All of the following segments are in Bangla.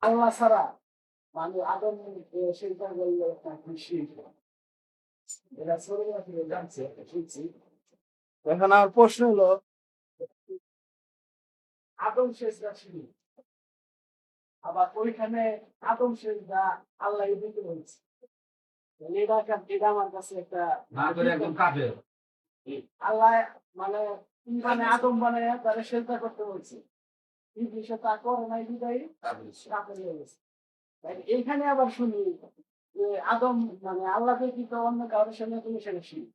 আল্লাহ ছাড়া মানে আদম সেটা বললে খুশি এরা ছোটবেলা থেকে জানছে শুনছি। এখন আমার প্রশ্ন হলো আদম শেষরা ছিল আবার ওইখানে আদম শেষরা আল্লাহ দিতে বলছে এটা আমার কাছে একটা আল্লাহ মানে মানে আদম বানায় তারা সেজদা করতে বলছে কিন্তু সে তা করে নাই বিদায়ী কাপড় হয়ে গেছে। এইখানে আবার শুনি যে আদম মানে আল্লাহ ব্যতীত অন্য কারোর সঙ্গে তুমি সেটা শুনি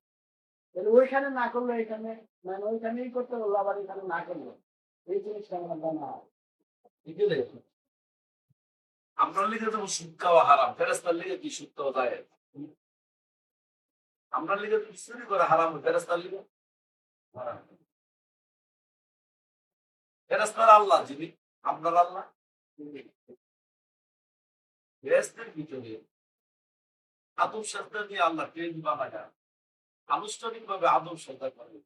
তাহলে ওইখানে না করলো এখানে মানে ওইখানেই করতে বললো আবার এখানে না করলো এই জিনিসটা আমার জানা আমরা লিখে দেবো সুদ খাওয়া হারাম, ফেরেস্তার লিখে কি সুদ খাওয়া যায়? আমরা লিখে চুরি করা হারাম, ফেরেস্তার লিখে হারাম। ফেরেস্তার আল্লাহ যিনি, আপনার আল্লাহ ফেরেস্তার ভিতরে আদম সাজদা নিয়ে আল্লাহ ট্রেন বানায় আনুষ্ঠানিক ভাবে আদম সাজদা করে,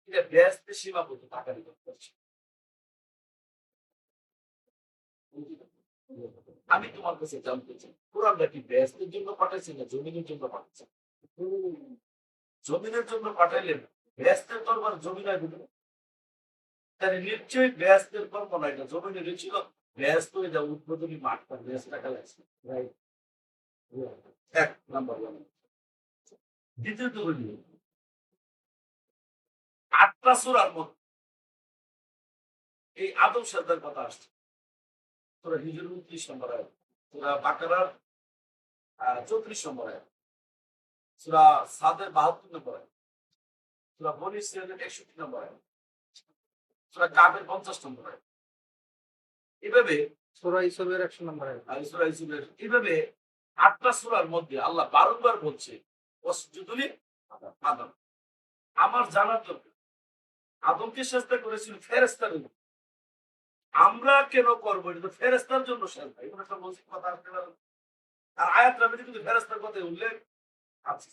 এটা ব্যস্তের সীমাবদ্ধ টাকারি করতে। আমি তোমার কাছে জানতে চাই কোরআনটা কি ব্যস্তের জন্য পাঠাইছে না জমিনের জন্য পাঠাইছে? জমিনের জন্য পাঠাইলেন, ব্যস্তের দরবার জমিনায় দিল, তাহলে নিশ্চয়ই ব্যস্তের কর্ম নয়, এটা জমিনের ছিল। ব্যস্ত হয়ে যা উদ্বোধনী মাঠটা ব্যস্ত রাখা লাগছে। এক নাম্বার ওয়ান। দ্বিতীয়ত হইল 8টা সূরার মধ্যে এই আদম সাজদার কথা আসছে। সূরা হিজর 29 নম্বর আয়াত, সূরা বাকারার 34 নম্বর আয়াত, সূরা সাদের 72 নম্বর আয়াত, সূরা বনী ইসরাঈলের 61 নম্বর আয়াত, সূরা কাফের 50 নম্বর আয়াত, এভাবে সূরা ইউসুফের 100 নম্বর আয়াত, সূরা ইউসুফের এইভাবে 8টা সূরার মধ্যে আল্লাহ বারবার বলছে ওয়াসজুদুলি আদম। আমার জানার দরকার আদমকে সেজদা করেছিল ফেরেশতার জন্য, আমরা কেন করবো? এটা তো ফেরেশতার জন্য সেজদা, এমন একটা লজিক কথা আসতে পারে। আর আয়াতটা আমি কিন্তু ফেরেশতার কথা উল্লেখ আছে,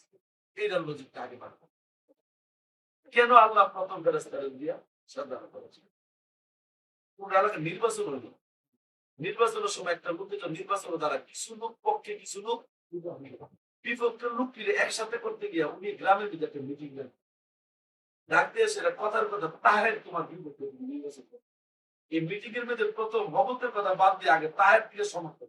এইটার লজিকটা আগে পারবো। কেন আল্লাহ প্রথম ফেরেশতার দিয়া সেজদা করেছিল? কোন এলাকা নির্বাচন হলো, নির্বাচনের সময় একটা লোক নির্বাচনের দ্বারা কিছু লোক পক্ষে কিছু লোক বিপক্ষের লোকটির একসাথে করতে গিয়ে উনি গ্রামের ভিতরে মিটিং দেন, ডাক দিয়ে সেটা কথার কথা তাহের তোমার বিপক্ষে নির্বাচন। এই মিটিং এর মধ্যে প্রথম মহব্বতের কথা বাদ দিয়ে আগে তাহের দিকে সমর্থন,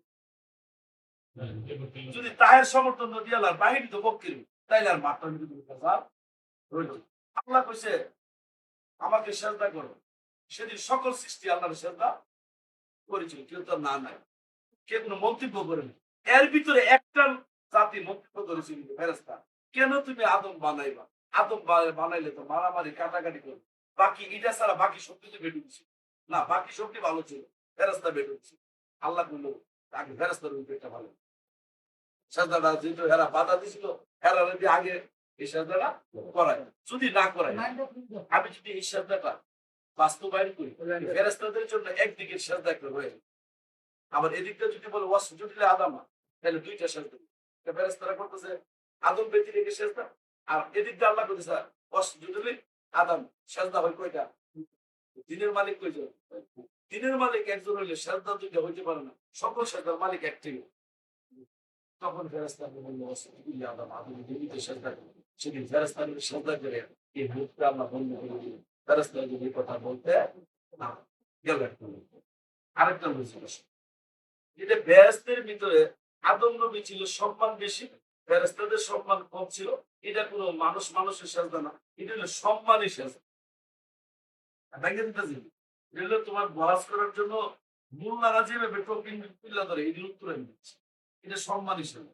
যদি তাহের সমর্থন দিয়ে আল্লাহর বাহিনী তো পক্ষের, তাইলে আর মাত্রা রইল। আল্লাহ কইছে আমাকে সেজদা করো, সেদিন সকল সৃষ্টি আল্লাহর সেজদা করেছিল, কেউ তো না নাই, কেউ কোনো মন্তব্য করেনি। এর ভিতরে একটা জাতি মন্তব্য করেছিল ফেরেশতা, কেন তুমি আদম বানাইবা? আদম বানাইলে তো মারামারি কাটাকাটি করবে, বাকি এটা ছাড়া বাকি শক্তি তো বেটে দিচ্ছে না, বাকি শক্তি ভালো ছিল, ফেরেশতা বেটে দিচ্ছে। আল্লাহ বললো তাকে ফেরেশতার পেটটা ভালো, সেজদাটা যেহেতু হেরা বাধা দিছিল, হেরা যদি আগে এই সেজদাটা করায়, যদি না করায়, আমি যদি এই সেজদাটা বাস্তবায়ন করি, ফেরেশতাদের জন্য একদিকে সেজদা একটা হয়ে যাবে। আবার এদিকটা যদি বলে ওয়াসজুদলি আদামা, তাহলে দুইটা সেজদা, ফেরেশতারা করতেছে আদম ব্যক্তি রেখে সেজদা, আর এদিকটা আল্লাহ করতেছে ওয়াসজুদলি আদম, সেজদা হয় কয়টা? দিনের মালিক কয়জন? দিনের মালিক একজন হইলে সেজদা দুইটা হইতে পারে না, সকল সেজদার মালিক একটাই। তখন ফেরেশতাকে বলল ওয়াসজুদলি আদম, আদম দিকে সেজদা করে, সেদিন ফেরেশতারা সেজদা করে এই মুখটা আল্লাহ বন্ধ করে দিল, ফেরেশতারা যদি কথা বলতে না গেল। আরেকটা বুঝতে যেটা বেহেশতের ভিতরে আদম নবী ছিল সম্মান বেশি, ফেরেশতাদের সম্মান কম ছিল, এটা কোনো মানুষের সেজদা না, এটা হলো সম্মানের সেজদা। এটা হলো তোমার বহাজ করার জন্য মোল্লারা যেভাবে টোপিং তুলে ধরে, এটির উত্তর আমি দিচ্ছি, এটা সম্মান হিসেবে।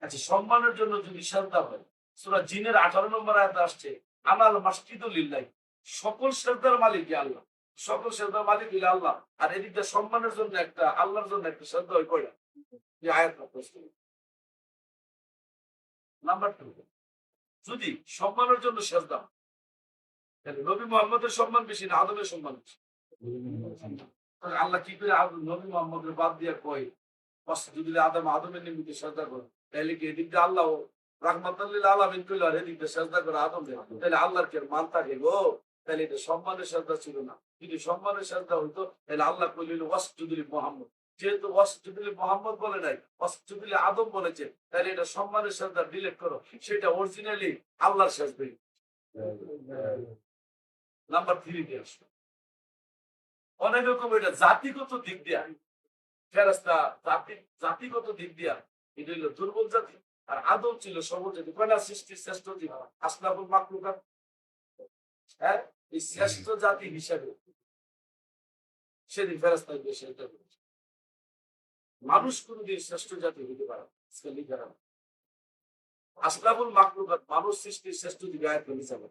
আচ্ছা, সম্মানের জন্য যদি সেজদা হয়, সূরা জিনের 18 নম্বর আয়াতে আসছে আনাল মাসজিদু লিল্লাহ, সকল সেজদার মালিক আল্লাহ, সকল সেজদার মালিক হইল আল্লাহ। আর এদিকটা সম্মানের জন্য একটা, আল্লাহর জন্য একটা সেজদা হয় কয়টা? যে আয়াতটা প্রশ্ন। নাম্বার 2, যদি সম্মানের জন্য সেজদা, তাহলে নবী মুহাম্মদের সম্মান বেশি না আদমের সম্মান বেশি? আল্লাহ কি করে নবী মুহাম্মদের বাদ দিয়া কয় যদি আদম আদমের নিমিত্তে সেজদা করে, তাহলে কি এদিক দিয়ে আল্লাহ রাহমাতুল লিল আলামিন কইল আর এদিক দিয়ে সেজদা করে আদম দেয়, তাহলে আল্লাহর কি মান থাকে গো? তাহলে এটা সম্মানের সেজদা ছিল না। যদি সম্মানের সেজদা হইতো তাহলে আল্লাহ কইল ওয়াসজুদুল মুহাম্মদ, যেহেতু অস্ট্রেলিয়া মোহাম্মদ বলে নাই, অস্ট্রেলিয়া আদম বলেছে, তাহলে এটা সম্মানের সাথে ডিলেট করো, সেটা অরিজিনালি আল্লাহর সাজবে। নাম্বার 3 দিয়ে আসো। অনেক রকম এটা জাতিগত দিক দিয়া ফেরেশতা জাতিগত দিক দিয়া এটা হলো দুর্বল জাতি, আর আদম ছিল সবল জাতি। কয়না সৃষ্টির শ্রেষ্ঠ জীব, আসনাফুল মাখলুকাত। হ্যাঁ, এই শ্রেষ্ঠ জাতি হিসাবে সেদিন ফেরেশতা বেশি এটা বলেছে। মানুষ কোনদিন শ্রেষ্ঠ জাতি হইতে পারে না। আজকে লিখে রাখো। আসনাফুল মাখলুকাত, মানুষ সৃষ্টির শ্রেষ্ঠ জীব আয়াত হিসাবে।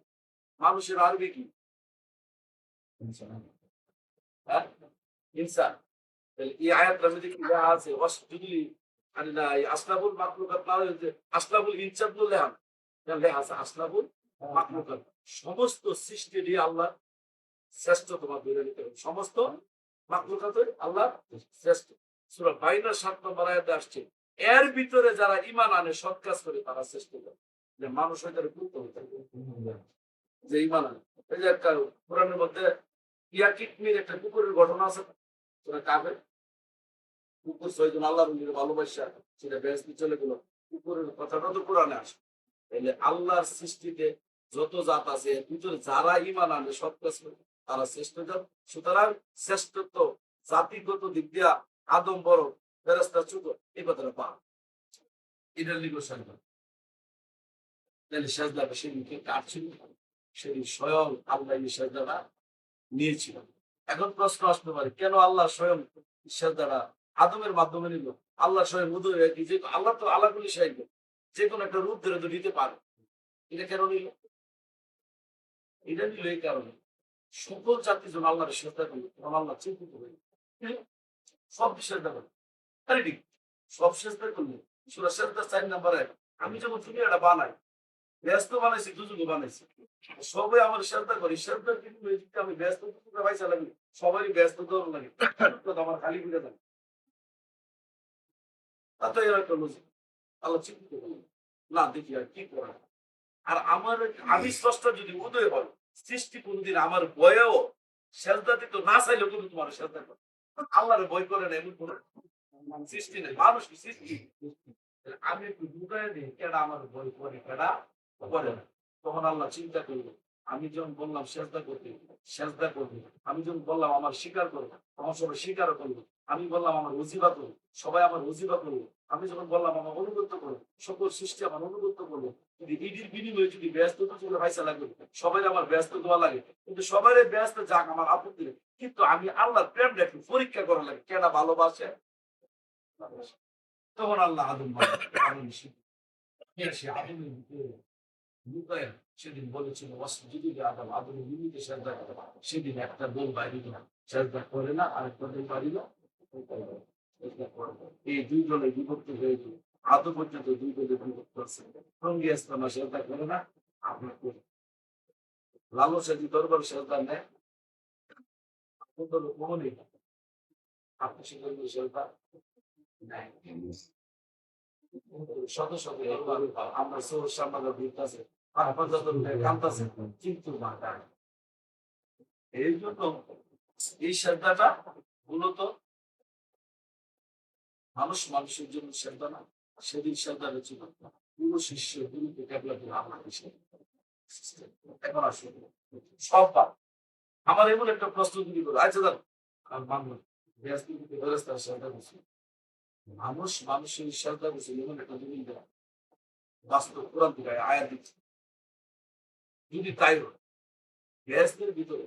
মানুষের আরবি কি? হ্যাঁ, ইনসান। তাহলে এই আয়াতটা যদি কি লেখা আছে যদি মানে না এই আসনাফুল মাখলুকাত না হয়ে আসনাফুল ইনসান বলে লেখা, লেখা আছে আসনাফুল মাখলুকাত। সমস্ত সৃষ্টি দিয়ে আল্লাহ শ্রেষ্ঠ, তোমার ধরে নিতে হবে। সমস্ত মাখলুকাত আল্লাহ শ্রেষ্ঠ। সূরা বাইনার 7 নম্বর আয়াতে আসছে, এর ভিতরে যারা ঈমান আনে, সৎ কাজ করে, তারা শ্রেষ্ঠ। যে মানুষ হয়তো গুরুত্ব হতে যে ঈমান আনে। এই যে কোরআনের মধ্যে ইয়াকিটমির একটা কুকুরের ঘটনা আছে, তোরা কাবে কুকুর 6 জন আল্লাহর নবীর ভালোবাসা সেটা বেহেশতে চলে গেল। কুকুরের কথাটা তো কোরআনে আসে। তাহলে আল্লাহর সৃষ্টিতে যত জাত আছে এর ভিতরে যারা ঈমান আনে, সৎ কাজ করে, তারা শ্রেষ্ঠ জাত। সুতরাং শ্রেষ্ঠত্ব জাতিগত দিক দিয়া আদম বড়, ফেরেশতা ছোট, এই কথাটা পা এটার লিখো সাজদা। তাহলে সাজদা সেদিনকে কার ছিল? সেদিন স্বয়ং আল্লাহ এই সাজদাটা নিয়েছিল। এখন প্রশ্ন আসতে পারে, কেন আল্লাহ স্বয়ং সাজদাটা আদমের মাধ্যমে নিল? আল্লাহ স্বয়ং উদয় হয়ে যে আল্লাহ তো আল্লাহগুলি সাহিত্য যে কোনো একটা রূপ ধরে তো নিতে পারে, এটা কেন নিল? এটা নিল এই কারণে সকল জাতি যেন আল্লাহর শ্রদ্ধা করল, তখন আল্লাহ চিন্তিত হয়ে সব শ্রদ্ধা করল। আরে ঠিক, সব শ্রদ্ধা করলে সূরা সাজদা 4 নম্বর 1, আমি যখন দুনিয়াটা বানাই, ব্যস্ত বানাইছি, দুজনে বানাইছি, সবাই আমার শ্রদ্ধা করি। শ্রদ্ধা কিন্তু আমি ব্যস্ত পয়সা লাগি, সবারই ব্যস্ত দর লাগে, আমার খালি ফিরে থাকে। তা তো এর একটা লজিক। আল্লাহ চিন্তিত করলেন, না দেখি আর কি করা। আর আমার আমি স্রষ্টা যদি উদয় হয়, সৃষ্টি কোনদিন আমার বয়েও সেজদা দিত না চাইলেও কিন্তু তোমার সেজদা করে। আল্লাহর ভয় করে না এমন কোন সৃষ্টি নেই। মানুষ কি সৃষ্টি? আমি একটু ঢুকাই দিই, কেডা আমার ভয় করে, কেডা করে না। তখন আল্লাহ চিন্তা করলো, আমি যখন বললাম সেজদা করতে, সেজদা করবে। আমি যখন বললাম আমার স্বীকার করবো, তখন সবাই স্বীকার করলো। আমি বললাম আমার ওজিবা করবো, সবাই আমার ওজিবা করবো। আমি যখন বললাম আমার অনুগত্য করবো, সকল সৃষ্টি আমার অনুগত্য করবো। যদি ইডির বিনিময়ে যদি ব্যস্ত চলে পয়সা লাগবে, সবাই আমার ব্যস্ত দেওয়া লাগে, কিন্তু সবাই ব্যস্ত যাক, আমার আপত্তি নেই। কিন্তু আমি আল্লাহর প্রেমটা একটু পরীক্ষা করা লাগে, কেনা ভালোবাসে। তখন আল্লাহ আদম সেদিন বলেছিল আদম, আদমের নিমিতে সেজদা করে। সেদিন একটা দল বাইরে সেজদা করে না, আরেকটা দল বাড়িল এই দুই দলে বিভক্ত হয়েছিল। আদম পর্যন্ত দুই দলে বিভক্ত আছে। সঙ্গী ইসলামা সেজদা করে না, আপনার করে লালসাজি দরবার সেজদা নেয়, আপনার দল কখনই আপনি সেজদা সেজদা নেয়। শত শত আমরা সৌর সামনে ঘুরতেছে, কান্তাছে, কিন্তু এই জন্য এই শ্রদ্ধাটা মূলত মানুষ মানুষের জন্য শ্রদ্ধা না। সেদিন শ্রদ্ধাটা ছিল পুরো শিষ্য গুরুকে ডেভেলপ আমার হিসেবে। এখন আসলে সব পাপ। আমার এমন একটা প্রশ্ন যদি করো, আচ্ছা দাদা মানব শ্রদ্ধা করছি, মানুষ মানুষের শ্রদ্ধা করছে, এমন একটা দলিল দেয় বাস্তব কোরআন থেকে আয়াত দিচ্ছে। যদি তাই হয়, গ্যাসদের ভিতরে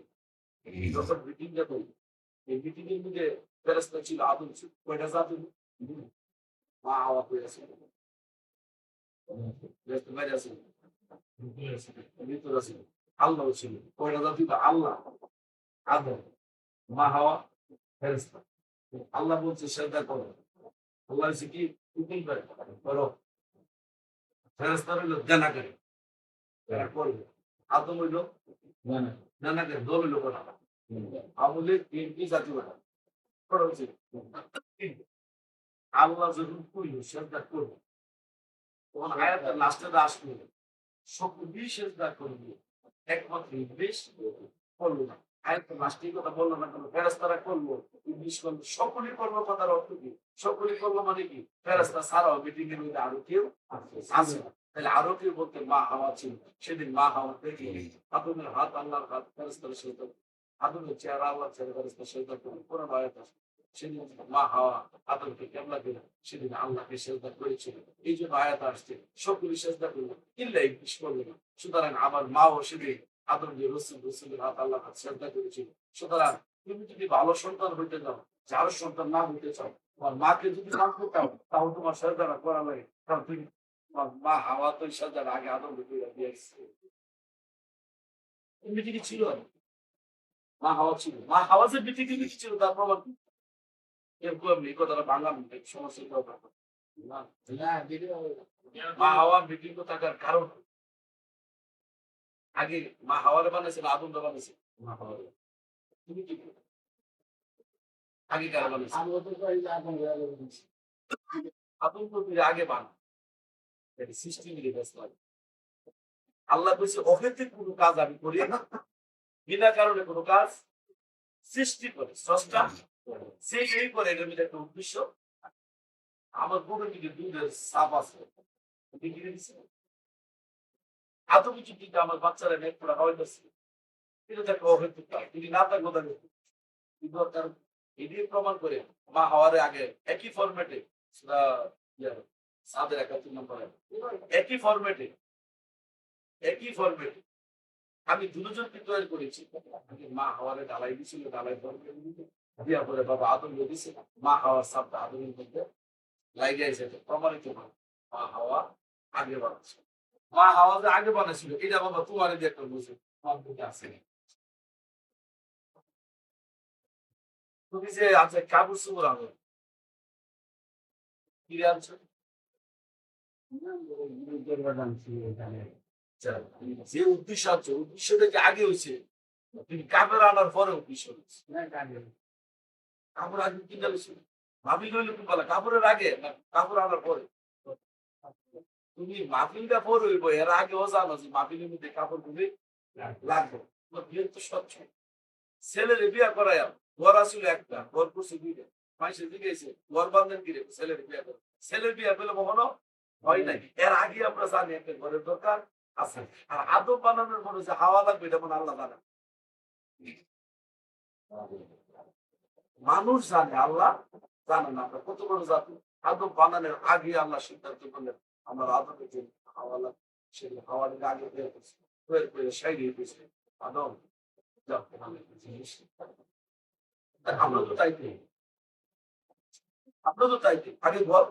যখন মিটিংটা করি, এই মিটিং এর মধ্যে ফেরেশতা ছিল, আদম ছিল, কয়টা জাত হলো? মা হাওয়া করে আছে, ফেরেশতা বাইরে আছে, ভিতরে আছে, আল্লাহ ছিল। কয়টা জাত হলো? আল্লাহ, আদম, মা হাওয়া, ফেরেশতা। আল্লাহ বলছে শ্রদ্ধা করো, আল্লাহ হচ্ছে কি হুকুম করে করো, ফেরেশতা হইলো জানাকারী, তারা করবে। আদম হইলো জানাকারী, দল হইলো করা। আমলে তিনটি জাতি বানা করা উচিত। আল্লাহ যখন কইল সেজদা করবে, তখন আয়াতের লাস্টে আসবে সকল সেজদা করবে, একমাত্র ইবলিস করলো না। আরেকটা লাস্টের কথা বললো না কেন, ফেরেস্তারা করলো, ইবলিস করলো, সকলেই করলো কথার অর্থ কি? সকলেই করলো মানে কি? ফেরেস্তা ছাড়াও মিটিং এর মধ্যে আরো কেউ আছে। তাহলে আরো কেউ বলতে মা হাওয়া ছিল। সেদিন মা হাওয়া দেখে আদমের হাত আল্লাহর হাত, ফেরেস্তারা সেটা আদমের চেহারা আল্লাহর চেহারা, ফেরেস্তা সেটা করে কোরআন আয়াত আছে। সেদিন মা হাওয়া আদমকে কেবলা দিল, সেদিন আল্লাহকে সেজদা করেছিল। এই জন্য আয়াত আসছে সকলেই সেজদা করলো, ইল্লা ইবলিস করলো না। সুতরাং আমার মাও সেদিন আদম যে রসুলের হাত আল্লাহ হাত শ্রদ্ধা করেছিল। সুতরাং তুমি যদি ভালো সন্তান হইতে চাও, যার সন্তান না হইতে চাও, তোমার মাকে যদি মানতে চাও, তাও তোমার শ্রদ্ধাটা করা লাগে। কারণ তুমি তোমার মা হাওয়া তো শ্রদ্ধার আগে আদম দিয়েছে। মিটিং ছিল, মা হাওয়া ছিল, মা হাওয়া যে মিটিং ছিল তার প্রমাণ কি? এরকম এই কথাটা বাংলা সমস্যা না। মা হাওয়া মিটিং থাকার কারণ আগে মা হাওয়ারে বানাইছে না আদম বানাইছে? মা হাওয়ারে। তুমি কি বলো? আগে কারা বানাইছে? আদম নবীর আগে বানা, এটা সৃষ্টি মিলে ব্যস্ত লাগে। আল্লাহ বলছে অহেতুক কোনো কাজ আমি করি না, বিনা কারণে কোনো কাজ সৃষ্টি করে স্রষ্টা সে এই করে, এটার মধ্যে একটা উদ্দেশ্য। আমার গরুর দিকে দুধের সাপ আছে, বিক্রি দিচ্ছে এত কিছু দিতে আমার বাচ্চারা নেট পড়া খাওয়াইতেছে, এটা তো একটা অহেতুক কাজ। যদি না থাকবো তাহলে কি দরকার? এদিকে প্রমাণ করে মা হওয়ার আগে একই ফরম্যাটে সাদের ৭১ নম্বর একই ফরম্যাটে আমি দুজনকে তৈরি করেছি। মা হাওয়ারে ঢালাই দিছিল, ঢালাই দিয়া পরে বাবা আদম দিয়েছে, মা হাওয়ার সাপটা আদমের মধ্যে লাইগে আছে। প্রমাণিত মা হাওয়া আগে বানাচ্ছে, মা হাওয়া যে আগে বানাইছিল এটা বাবা তোমার যে একটা বুঝে তোমার দিকে আছে। তুমি যে আছে কাপড় চুপড় আনো ফিরে আনছো, যে উদ্দেশ্য আছে উদ্দেশ্যটা কি আগে হয়েছে? তুমি কাপড় আনার পরে উদ্দেশ্য হয়েছে। কাপড় আগে কিনে হয়েছিল, ভাবি লইলে তুমি বলা কাপড়ের আগে না কাপড় আনার পরে? তুমি মাহফিলটা পরে হইব, এর আগে ও জানো যে মাহফিলের মধ্যে কাপড় গুলি লাগবে। তোমার বিয়ে তো স্বচ্ছ, ছেলের বিয়া করাই ঘর আসলে একটা, ঘর করছে দুইটা, মানুষের দিকে এসে ঘর বান্ধেন কিরে ছেলের বিয়া করে, ছেলের বিয়া পেলে কখনো হয় নাই। এর আগে আমরা জানি একটা ঘরের দরকার আছে। আর আদব বানানোর মনে যে হাওয়া লাগবে এটা মনে আল্লাহ জানে, মানুষ জানে, আল্লাহ জানে না। আমরা কত বড় জাতি, আদব বানানোর আগে আল্লাহ সিদ্ধান্ত করলেন আমার আদবের জন্য হাওয়া লাগবে। সেই হাওয়ার আগে বের করছে, বের করে সাইডে দিয়েছে আদম যাও জিনিস। আমরা তো তাই করি, আমরা তো তাই করি। আগে ঘর